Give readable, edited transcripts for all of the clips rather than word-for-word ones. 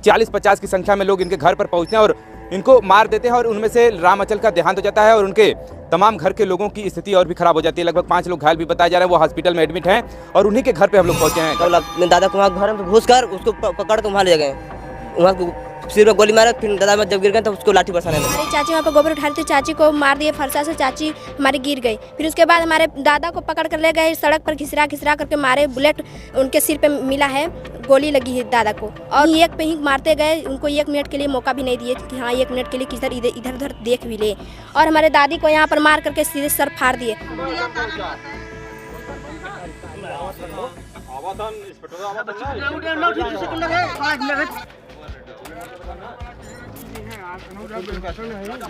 40-50 की संख्या में लोग इनके घर पर पहुंचते हैं और इनको मार देते हैं और उनमें से राम अचल का देहांत हो जाता है और उनके तमाम घर के लोगों की स्थिति और भी खराब हो जाती है। लगभग 5 लोग घायल भी बताया जा रहा है, वो हॉस्पिटल में एडमिट हैं और उन्हीं के घर पे हम लोग पहुंचे हैं। तो दादा को वहाँ घर में घुस कर उसको पकड़ के वहाँ ले गए, वहाँ सिर में गोली मारा, फिर दादा में जब गिर गए तो उसको लाठी बरसाने लगे। हमारी चाची वहाँ पर गोबर उठा रही थी, चाची को मार दिए फरसा से, चाची हमारी गिर गई। फिर उसके बाद हमारे दादा को पकड़ कर ले गए, सड़क पर घिसरा करके मारे, बुलेट उनके सिर पे मिला है, गोली लगी है दादा को और एक पे ही मारते गए। उनको 1 मिनट के लिए मौका भी नहीं दिए कि हाँ 1 मिनट के लिए किधर इधर उधर देख भी ले, और हमारे दादी को यहाँ पर मार करके सीधे सर फाड़ दिए।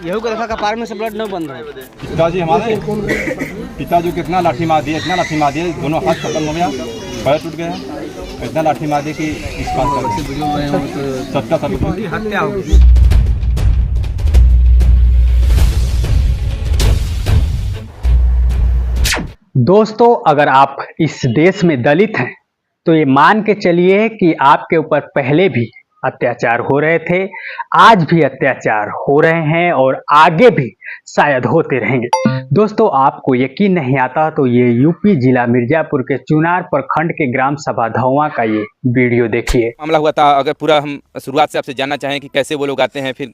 यहू को देखा कपार में से ब्लड न बंद है। पिताजी हमारे पिताजी को इतना लाठी मार दिया, इतना लाठी मार दिया, दोनों हाथ खत्म हो गया, पैर टूट गए हैं, इतना लाठी मार दिया कि इस बात का हत्या हो गई। दोस्तों, अगर आप इस देश में दलित हैं तो ये मान के चलिए कि आपके ऊपर पहले भी अत्याचार हो रहे थे, आज भी अत्याचार हो रहे हैं और आगे भी शायद होते रहेंगे। दोस्तों, आपको यकीन नहीं आता तो ये यूपी जिला मिर्जापुर के चुनार प्रखंड के ग्राम सभा धौवा का ये वीडियो देखिए। मामला हुआ था, अगर पूरा हम शुरुआत से आपसे जानना चाहें कि कैसे वो लोग आते हैं, फिर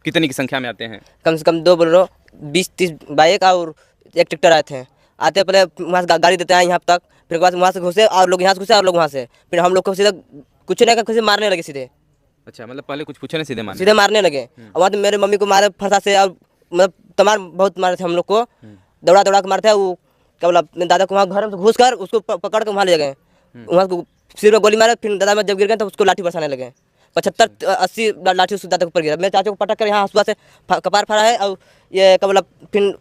कितनी की संख्या में आते हैं? कम से कम 2 बोलेरो 20-30 बाइक और एक ट्रैक्टर आए थे। आते पहले वहाँ से गाड़ी देते हैं यहाँ तक, फिर वहाँ से घुसे और लोग यहाँ से घुसे और लोग वहाँ से, फिर हम लोग को सीधा कुछ नहीं कर मारने लगे सीधे। अच्छा, मतलब पहले कुछ पूछे नहीं, सीधे मारने लगे। और वहाँ तो मेरे मम्मी को मारे फंसा से, और मतलब तमाम बहुत मारे थे हम लोग को, दौड़ा के मारते हैं। वो क्या बोला, मेरे दादा को वहाँ घर में घुस कर उसको पकड़ के वहाँ ले गए, वहाँ सिर में गोली मारा, फिर दादा में जब गिर गए तो उसको लाठी बरसाने लगे। 75-80 लाठी उसके दादा के ऊपर गिरा। मेरे चाचा को पटक कर यहाँ हंसुआ से कपार फाड़ा है, और ये क्या बोला, फिर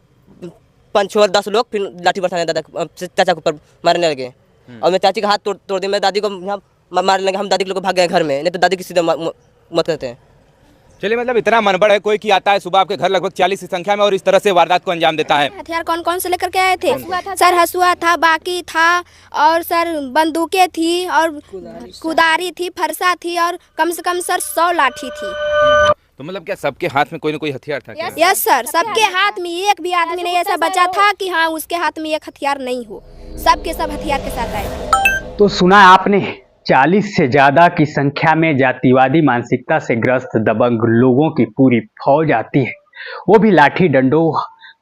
5-10 लोग फिर लाठी बरसाने दादा चाचा के ऊपर मारने लगे। और मेरे चाची का हाथ तोड़ दिया, मेरे दादी को यहाँ मारने लगे। हम दादी के लोग भाग गए घर में, नहीं तो दादी की सीधे मत करते हैं। चलिए, मतलब इतना मनबड़ है कोई कि आता है सुबह आपके घर लगभग 40 की संख्या में और इस तरह से वारदात को अंजाम देता है। हथियार कौन कौन से लेकर के आए थे? सर हसुआ था, बाकी था, और सर बंदूकें थी, और कुदारी थी, फरसा थी, और कम से कम सर 100 लाठी थी। तो मतलब क्या सबके हाथ में कोई ना कोई हथियार था क्या? यस सर, सबके हाथ में एक भी आदमी नहीं ऐसा बचा था कि हाँ उसके हाथ में एक हथियार नहीं हो, सबके सब हथियार के साथ आए। तो सुना आपने, 40 से ज्यादा की संख्या में जातिवादी मानसिकता से ग्रस्त दबंग लोगों की पूरी फौज आती है, वो भी लाठी डंडों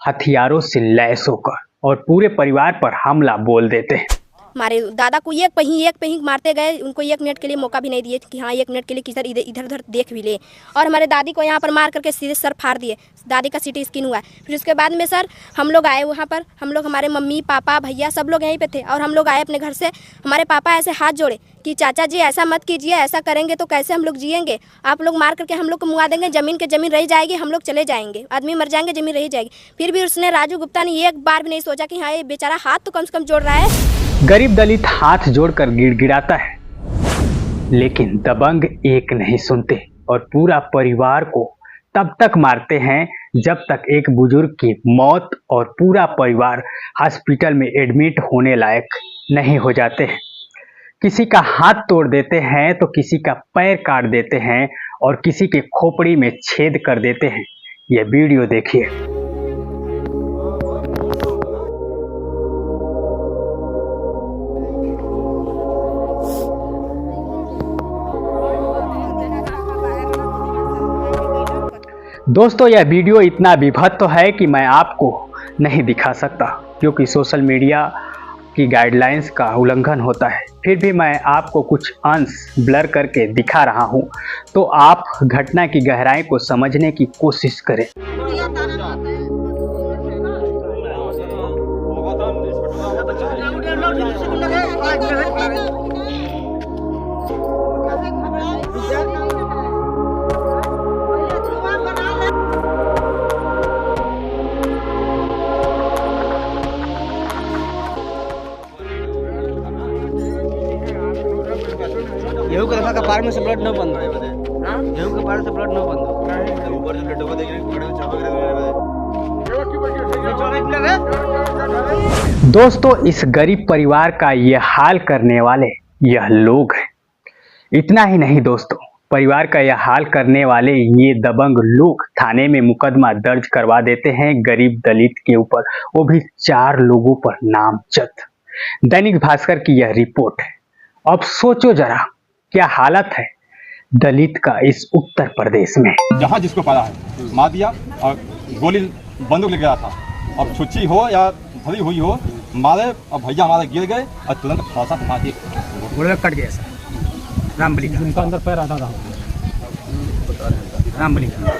हथियारों से लैस होकर, और पूरे परिवार पर हमला बोल देते हैं। हमारे दादा को एक पे ही मारते गए। उनको 1 मिनट के लिए मौका भी नहीं दिए कि हाँ 1 मिनट के लिए किधर इधर उधर देख भी ले, और हमारे दादी को यहाँ पर मार करके सीधे सर फाड़ दिए। दादी का CT स्कैन हुआ। फिर उसके बाद में सर हम लोग आए वहाँ पर, हम लोग हमारे मम्मी पापा भैया सब लोग यहीं पे थे, और हम लोग आए अपने घर से। हमारे पापा ऐसे हाथ जोड़े कि चाचा जी ऐसा मत कीजिए, ऐसा करेंगे तो कैसे हम लोग जिएंगे, आप लोग मार करके हम लोग को मुआ देंगे, ज़मीन के ज़मीन रह जाएगी, हम लोग चले जाएंगे, आदमी मर जाएंगे, ज़मीन रह जाएगी। फिर भी उसने, राजू गुप्ता ने एक बार भी नहीं सोचा कि हाँ ये बेचारा हाथ तो कम से कम जोड़ रहा है। गरीब दलित हाथ जोड़कर गिड़गिड़ाता है, लेकिन दबंग एक नहीं सुनते और पूरा परिवार को तब तक मारते हैं जब तक एक बुजुर्ग की मौत और पूरा परिवार हॉस्पिटल में एडमिट होने लायक नहीं हो जाते हैं। किसी का हाथ तोड़ देते हैं तो किसी का पैर काट देते हैं और किसी के खोपड़ी में छेद कर देते हैं। यह वीडियो देखिए। दोस्तों, यह वीडियो इतना विभत्त तो है कि मैं आपको नहीं दिखा सकता, क्योंकि सोशल मीडिया की गाइडलाइंस का उल्लंघन होता है। फिर भी मैं आपको कुछ अंश ब्लर करके दिखा रहा हूं, तो आप घटना की गहराई को समझने की कोशिश करें। यहू को देखा कपार में से ब्लड न बंद है, यहू के कपार से ब्लड न बंद है। ऊपर से लड्डू को देख दोस्तों, इस गरीब परिवार का यह हाल करने वाले यह लोग हैं। इतना ही नहीं दोस्तों, परिवार का यह हाल करने वाले ये दबंग लोग थाने में मुकदमा दर्ज करवा देते हैं गरीब दलित के ऊपर, वो भी 4 लोगों पर नामजद। दैनिक भास्कर की यह रिपोर्ट है। अब सोचो जरा क्या हालत है दलित का इस उत्तर प्रदेश में। जहाँ जिसको पाया है मार दिया और गोली बंदूक लेके गया था। अब छुच्ची हो या धरी हुई हो, मारे और भैया हमारे गिर गए और तुरंत फांसा फंसा दिए। कट गया सर, रामबली का उनका अंदर पैर आता था, रामबली का।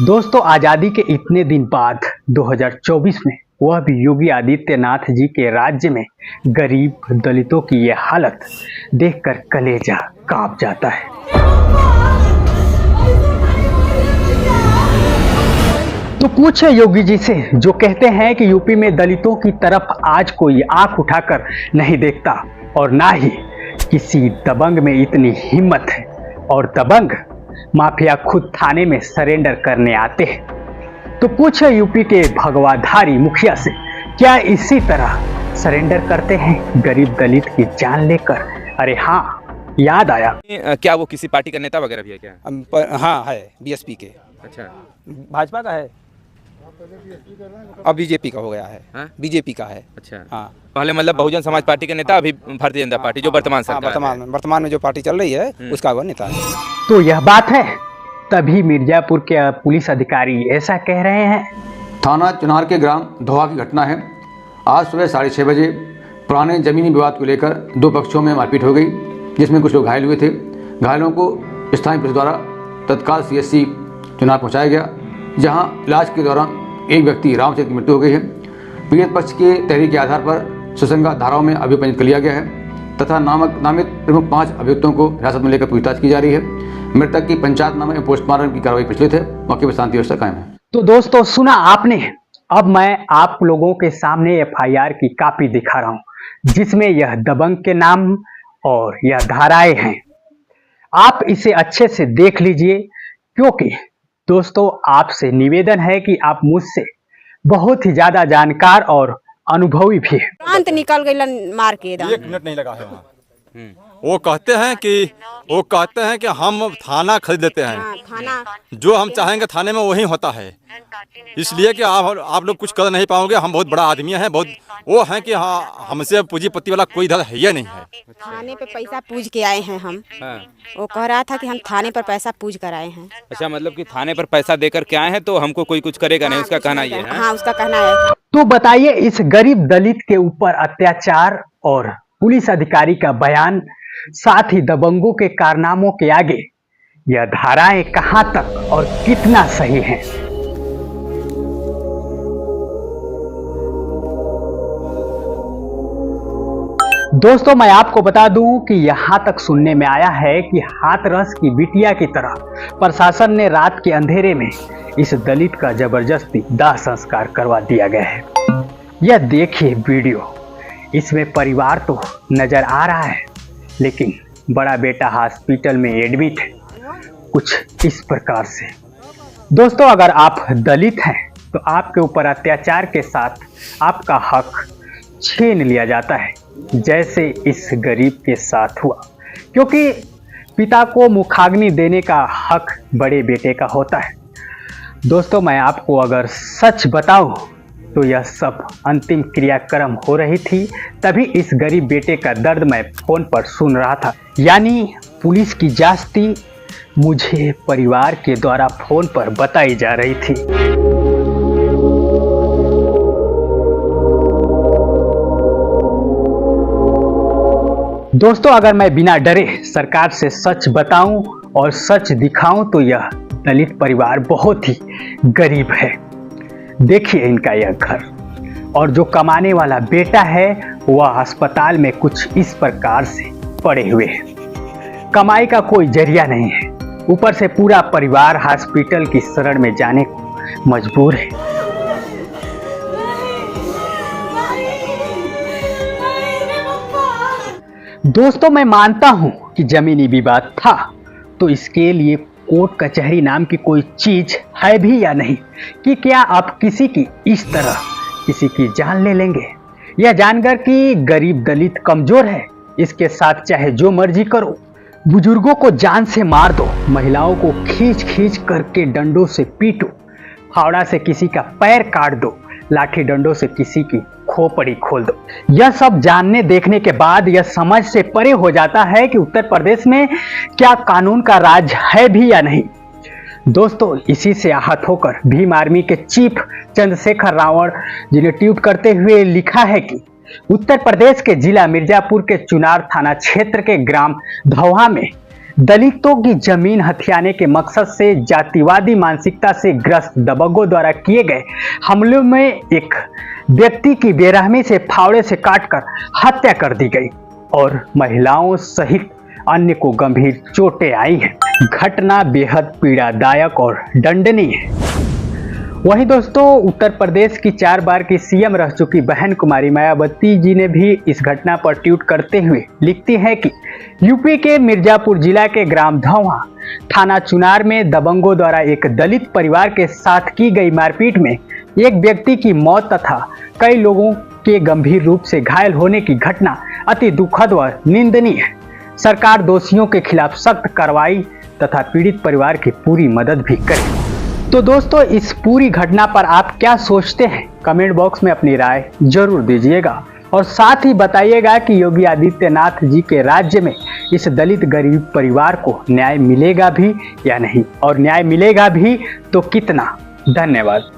दोस्तों, आजादी के इतने दिन बाद 2024 में वह भी योगी आदित्यनाथ जी के राज्य में गरीब दलितों की ये हालत देखकर कलेजा कांप जाता है। तो पूछे योगी जी से, जो कहते हैं कि यूपी में दलितों की तरफ आज कोई आंख उठाकर नहीं देखता और ना ही किसी दबंग में इतनी हिम्मत है, और दबंग माफिया खुद थाने में सरेंडर करने आते हैं। तो पूछे यूपी के भगवाधारी मुखिया से, क्या इसी तरह सरेंडर करते हैं गरीब दलित की जान लेकर? अरे हाँ, याद आया। क्या वो किसी पार्टी का नेता वगैरह भी है क्या? हाँ है, बीएसपी के। अच्छा, भाजपा का है, अब बीजेपी का हो गया है। हाँ? बीजेपी का है। अच्छा, हाँ, पहले मतलब बहुजन समाज पार्टी के नेता, अभी भारतीय जनता पार्टी जो वर्तमान सरकार है। वर्तमान में जो पार्टी चल रही है उसका वह नेता है। तो यह बात है, तभी मिर्जापुर के पुलिस अधिकारी ऐसा कह रहे हैं। थाना चुनार के ग्राम धोहा की घटना है। आज सुबह 6:30 बजे पुराने जमीनी विवाद को लेकर 2 पक्षों में मारपीट हो गई, जिसमें कुछ लोग घायल हुए थे। घायलों को स्थानीय पुलिस द्वारा तत्काल CSC चुनार पहुंचाया गया, जहां इलाज के दौरान एक व्यक्ति रामचंद्र की मृत्यु हो गई है। पीड़ित पक्ष के तहरीर के आधार पर सुसंगा धाराओं में अभियोग पंजीकृत कर लिया गया है तथा नामित प्रमुख 5 अभियुक्तों को हिरासत में लेकर पूछताछ की जा रही है। मृतक की पंचायतनामा एवं पोस्टमार्टम की कार्रवाई प्रचलित है। मौके पर शांति व्यवस्था कायम है। तो दोस्तों, सुना आपने। अब मैं आप लोगों के सामने FIR की कॉपी दिखा रहा हूं, जिसमें यह दबंग के नाम और यह धाराएं हैं। आप इसे अच्छे से देख लीजिए, क्योंकि दोस्तों आपसे निवेदन है कि आप मुझसे बहुत ही ज्यादा जानकार और अनुभवी भी है। तुरंत निकल गई मार के। 1 मिनट नहीं लगा है वहाँ। वो कहते हैं कि हम थाना खरीद लेते हैं। हाँ, थाना जो हम चाहेंगे थाने में वही होता है, इसलिए कि आप लोग कुछ कर नहीं पाओगे। हम बहुत बड़ा आदमी हैं, बहुत वो हैं कि हाँ, हमसे पूंजीपति वाला कोई इधर है ही नहीं है। थाने पे पैसा पूछ के आए हैं हम। हाँ। वो कह रहा था कि हम थाने पर पैसा पूछ कर आए हैं। अच्छा, मतलब कि थाने पर पैसा देकर के आए हैं तो हमको कोई कुछ करेगा नहीं, उसका कहना ये है। हाँ, उसका कहना है। तो बताइए, इस गरीब दलित के ऊपर अत्याचार और पुलिस अधिकारी का बयान, साथ ही दबंगों के कारनामों के आगे यह धाराएं कहां तक और कितना सही हैं? दोस्तों, मैं आपको बता दूं कि यहां तक सुनने में आया है कि हाथरस की बिटिया की तरह प्रशासन ने रात के अंधेरे में इस दलित का जबरदस्ती दाह संस्कार करवा दिया गया है। यह देखिए वीडियो, इसमें परिवार तो नजर आ रहा है, लेकिन बड़ा बेटा हॉस्पिटल में एडमिट है, कुछ इस प्रकार से। दोस्तों, अगर आप दलित हैं तो आपके ऊपर अत्याचार के साथ आपका हक छीन लिया जाता है, जैसे इस गरीब के साथ हुआ, क्योंकि पिता को मुखाग्नि देने का हक बड़े बेटे का होता है। दोस्तों, मैं आपको अगर सच बताऊं तो यह सब अंतिम क्रियाक्रम हो रही थी, तभी इस गरीब बेटे का दर्द मैं फोन पर सुन रहा था। यानी पुलिस की जांच मुझे परिवार के द्वारा फोन पर बताई जा रही थी। दोस्तों, अगर मैं बिना डरे सरकार से सच बताऊं और सच दिखाऊं तो यह दलित परिवार बहुत ही गरीब है। देखिए इनका यह घर, और जो कमाने वाला बेटा है वह अस्पताल में कुछ इस प्रकार से पड़े हुए हैं। कमाई का कोई जरिया नहीं है, ऊपर से पूरा परिवार हॉस्पिटल की शरण में जाने को मजबूर है। दोस्तों, मैं मानता हूं कि जमीनी विवाद था, तो इसके लिए कोर्ट कचहरी नाम की कोई चीज है भी या नहीं, कि क्या आप किसी की इस तरह किसी की जान ले लेंगे। यह जानकर कि गरीब दलित कमजोर है, इसके साथ चाहे जो मर्जी करो। बुजुर्गों को जान से मार दो, महिलाओं को खींच खींच करके डंडों से पीटो, फावड़ा से किसी का पैर काट दो, लाठी डंडों से किसी की खोपड़ी खोल दो। यह सब जानने देखने के बाद यह समझ से परे हो जाता है कि उत्तर प्रदेश में क्या कानून का राज है भी या नहीं। दोस्तों, इसी से आहत होकर भीम आर्मी के चीफ चंद्रशेखर रावण जी ने ट्वीट करते हुए लिखा है कि उत्तर प्रदेश के जिला मिर्जापुर के चुनार थाना क्षेत्र के ग्राम धौहा में दलितों की जमीन हथियाने के मकसद से जातिवादी मानसिकता से ग्रस्त दबंगों द्वारा किए गए हमलों में एक व्यक्ति की बेरहमी से फावड़े से काटकर हत्या कर दी गई और महिलाओं सहित अन्य को गंभीर चोटें आई हैं। घटना बेहद पीड़ादायक और दंडनीय है। वहीं दोस्तों, उत्तर प्रदेश की 4 बार की सीएम रह चुकी बहन कुमारी मायावती जी ने भी इस घटना पर ट्वीट करते हुए लिखती हैं कि यूपी के मिर्जापुर जिला के ग्राम धौहा थाना चुनार में दबंगों द्वारा एक दलित परिवार के साथ की गई मारपीट में एक व्यक्ति की मौत तथा कई लोगों के गंभीर रूप से घायल होने की घटना अति दुखद व निंदनीय है। सरकार दोषियों के खिलाफ सख्त कार्रवाई तथा पीड़ित परिवार की पूरी मदद भी करे। तो दोस्तों, इस पूरी घटना पर आप क्या सोचते हैं? कमेंट बॉक्स में अपनी राय जरूर दीजिएगा और साथ ही बताइएगा कि योगी आदित्यनाथ जी के राज्य में इस दलित गरीब परिवार को न्याय मिलेगा भी या नहीं, और न्याय मिलेगा भी तो कितना। धन्यवाद।